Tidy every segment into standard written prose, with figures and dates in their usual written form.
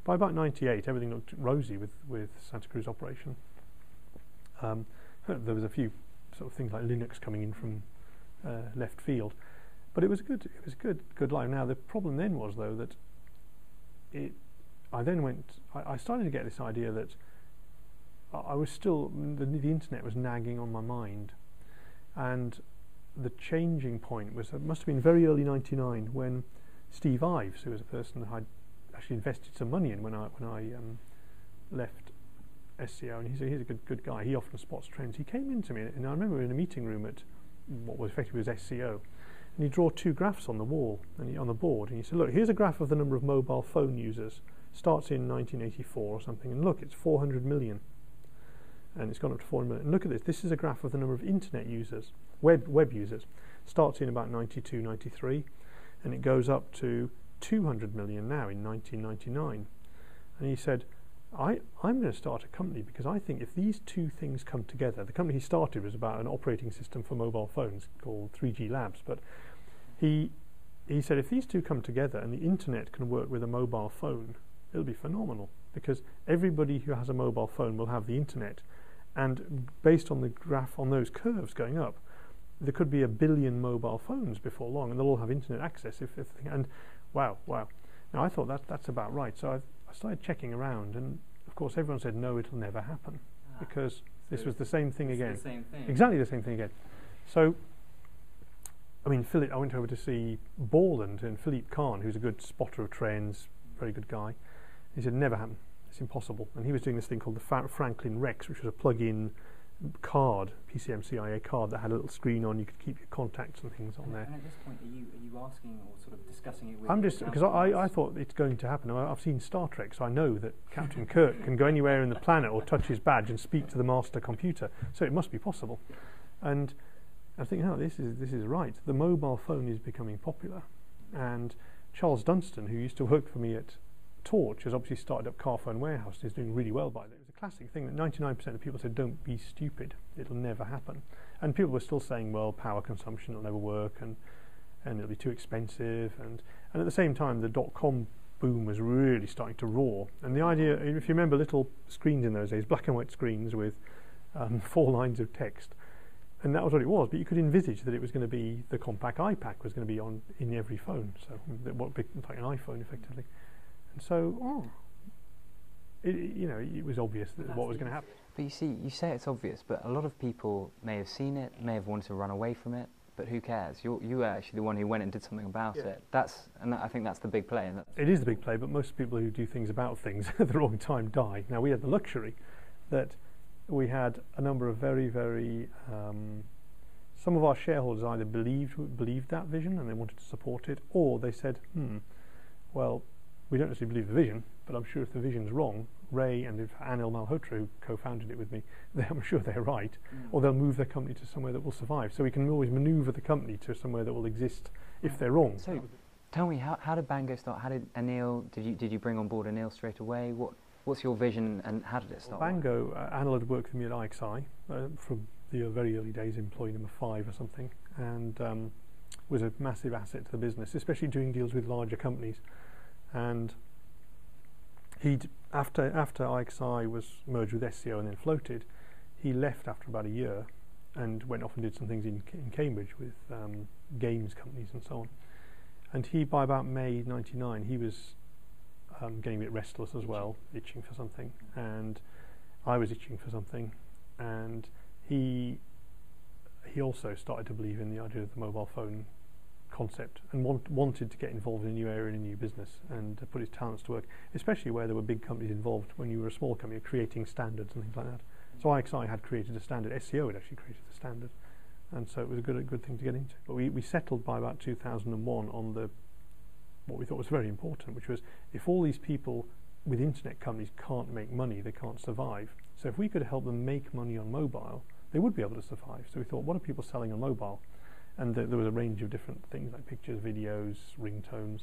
By about 98, everything looked rosy with Santa Cruz operation. There was a few sort of things like Linux coming in from left field, but it was good life. Now the problem then was though that I started to get this idea that I was still the internet was nagging on my mind, and the changing point was, it must have been very early '99 when Steve Ives, who was a person that I'd actually invested some money in when I left SCO, and he's a good guy. He often spots trends. He came into me, and I remember we were in a meeting room at what was effectively was SCO, and he drew two graphs on the wall and on the board, and he said, "Look, here's a graph of the number of mobile phone users. Starts in 1984 or something, and look, it's 400 million, and it's gone up to 400 million. And look at this. This is a graph of the number of internet users, web users. Starts in about 92, 93, and it goes up to 200 million now in 1999." And he said, I'm going to start a company because I think if these two things come together, the company he started was about an operating system for mobile phones called 3G Labs, but he said if these two come together and the internet can work with a mobile phone, it'll be phenomenal, because everybody who has a mobile phone will have the internet, and based on the graph on those curves going up, there could be 1 billion mobile phones before long, and they'll all have internet access. And wow. Now I thought that's about right. So I started checking around, and of course everyone said no, it'll never happen, because this was the same thing again. The same thing. Exactly the same thing again. So I mean, I went over to see Borland and Philippe Kahn, who's a good spotter of trends, very good guy. He said, never happen, it's impossible. And he was doing this thing called the Franklin Rex, which was a plug-in card, PCMCIA card that had a little screen on. You could keep your contacts and things on there. And at this point, are you asking or sort of discussing it with? I'm just, because I thought it's going to happen. I've seen Star Trek, so I know that Captain Kirk can go anywhere in the planet or touch his badge and speak to the master computer. So it must be possible. And I think, no, this is right. The mobile phone is becoming popular, and Charles Dunstan, who used to work for me at Torch, has obviously started up Carphone Warehouse and is doing really well by that. It was a classic thing that 99% of people said, don't be stupid, it'll never happen. And people were still saying, well, power consumption will never work, and it'll be too expensive. And at the same time, the dot-com boom was really starting to roar. And the idea, if you remember little screens in those days, black and white screens with 4 lines of text, and that was what it was, but you could envisage that it was going to be, the compact iPad was going to be in every phone, so what like an iPhone effectively. And so, it was obvious that what was going to happen. But you see, you say it's obvious, but a lot of people may have seen it, may have wanted to run away from it, but who cares? You were actually the one who went and did something about it. I think that's the big play. It is the big play, but most people who do things about things at the wrong time die. Now, we had the luxury that we had a number of very, very some of our shareholders either believed that vision and they wanted to support it, or they said, well, we don't necessarily believe the vision, but I'm sure if the vision's wrong, Ray and Anil Malhotra, who co-founded it with me, I'm sure they're right, or they'll move their company to somewhere that will survive. So we can always manoeuvre the company to somewhere that will exist if they're wrong. So tell me, how did Bango start? How did Anil, did you bring on board Anil straight away? What's your vision and how did it start? Well, Bango, Anil had worked for me at IXI from the very early days, employee number 5 or something, and was a massive asset to the business, especially doing deals with larger companies. And after IXI was merged with SCO and then floated, he left after about a year and went off and did some things in Cambridge with games companies and so on. And he, by about May '99, he was getting a bit restless as well, itching for something, and I was itching for something, and he also started to believe in the idea of the mobile phone concept and wanted to get involved in a new area, in a new business, and put his talents to work, especially where there were big companies involved. When you were a small company, creating standards and things like that. So IXI had created a standard, SCO had actually created a standard, and so it was a good thing to get into. But we settled by about 2001 on what we thought was very important, which was, if all these people with internet companies can't make money, they can't survive. So if we could help them make money on mobile, they would be able to survive. So we thought, what are people selling on mobile? And there was a range of different things like pictures, videos, ringtones,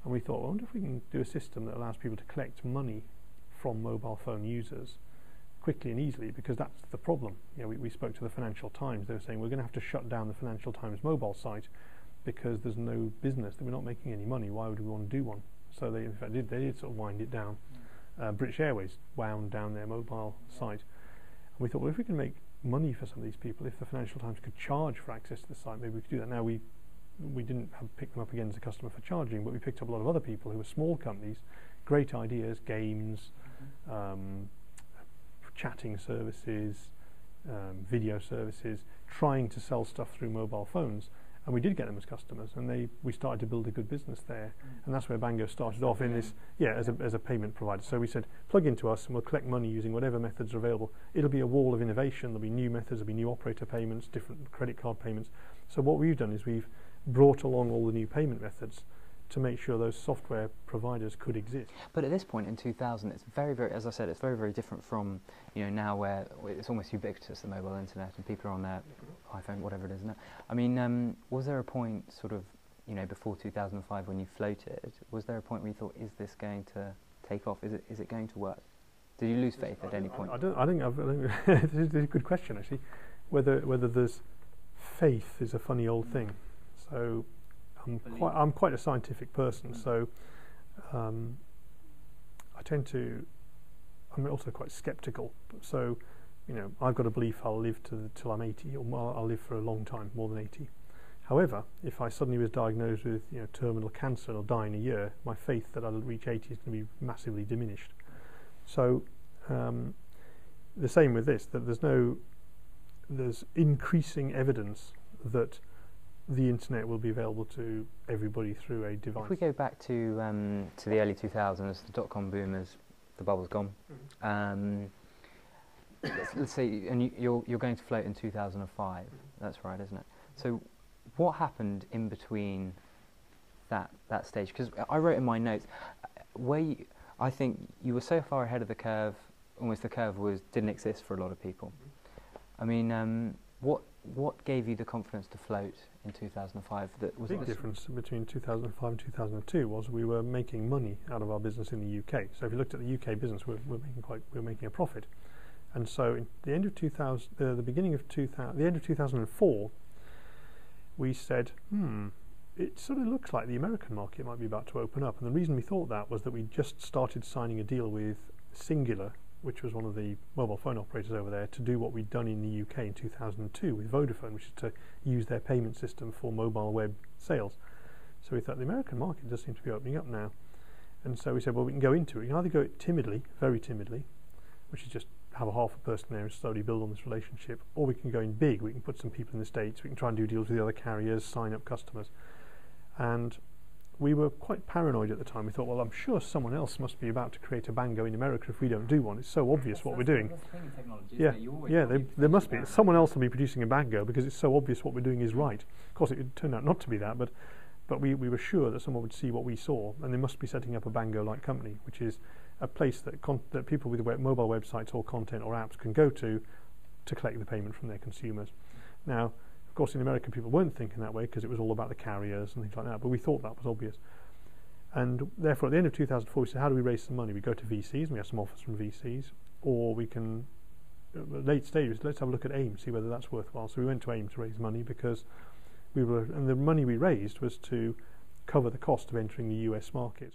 and we thought, well, I wonder if we can do a system that allows people to collect money from mobile phone users quickly and easily, because that's the problem. We spoke to the Financial Times. They were saying, we're going to have to shut down the Financial Times mobile site because there's no business, that we're not making any money. Why would we want to do one? So they, in fact, did sort of wind it down. British Airways wound down their mobile site. And we thought, well, if we can make money for some of these people, if the Financial Times could charge for access to the site, maybe we could do that. Now, we didn't pick them up again as a customer for charging, but we picked up a lot of other people who were small companies, great ideas, games, chatting services, video services, trying to sell stuff through mobile phones. And we did get them as customers, and we started to build a good business there. And that's where Bango started off in this, as a payment provider. So we said, plug into us and we'll collect money using whatever methods are available. It'll be a wall of innovation. There'll be new methods, there'll be new operator payments, different credit card payments. So what we've done is we've brought along all the new payment methods to make sure those software providers could exist. But at this point in 2000, it's very, very, as I said, it's very, very different from now where it's almost ubiquitous, the mobile internet, and people are on their iPhone, whatever it is now. I mean, was there a point sort of, before 2005 when you floated, was there a point where you thought, is this going to take off? Is it going to work? Did you lose faith at any point? I think this is a good question, actually. Whether there's faith is a funny old thing. So I'm quite a scientific person, so I'm also quite sceptical. So, I've got a belief I'll live till I'm 80, or I'll live for a long time, more than 80. However, if I suddenly was diagnosed with terminal cancer and I'll die in a year, my faith that I'll reach 80 is going to be massively diminished. So the same with this, that there's increasing evidence that the internet will be available to everybody through a device. If we go back to the early 2000s, the dot-com boom, as the bubble's gone. Let's say, and you're going to float in 2005. That's right, isn't it? So, what happened in between that stage? Because I wrote in my notes, I think you were so far ahead of the curve. Almost the curve didn't exist for a lot of people. I mean, what gave you the confidence to float in 2005? That was the big difference between 2005 and 2002 was we were making money out of our business in the UK. So if you looked at the UK business, we're making a profit. And so in the end of 2000, the end of 2004, we said, it sort of looks like the American market might be about to open up. And the reason we thought that was that we just started signing a deal with Singular, which was one of the mobile phone operators over there, to do what we'd done in the UK in 2002 with Vodafone, which is to use their payment system for mobile web sales. So we thought the American market does seem to be opening up now. And so we said, well, we can go into it. We can either go it timidly, very timidly, which is just have a half a person there and slowly build on this relationship, or we can go in big. We can put some people in the States. We can try and do deals with the other carriers, sign up customers. And we were quite paranoid at the time. We thought, well, I'm sure someone else must be about to create a Bango in America if we don't do one. It's so obvious what we're doing. There must be. Someone else will be producing a Bango because it's so obvious what we're doing is right. Of course, it turned out not to be that, but we were sure that someone would see what we saw, and they must be setting up a Bango-like company, which is a place that people with mobile websites or content or apps can go to collect the payment from their consumers. Now, of course, in America, people weren't thinking that way because it was all about the carriers and things like that, but we thought that was obvious. And therefore, at the end of 2004, we said, how do we raise some money? We go to VCs, and we have some offers from VCs, or we can, late stages, let's have a look at AIM, see whether that's worthwhile. So we went to AIM to raise money because and the money we raised was to cover the cost of entering the US market.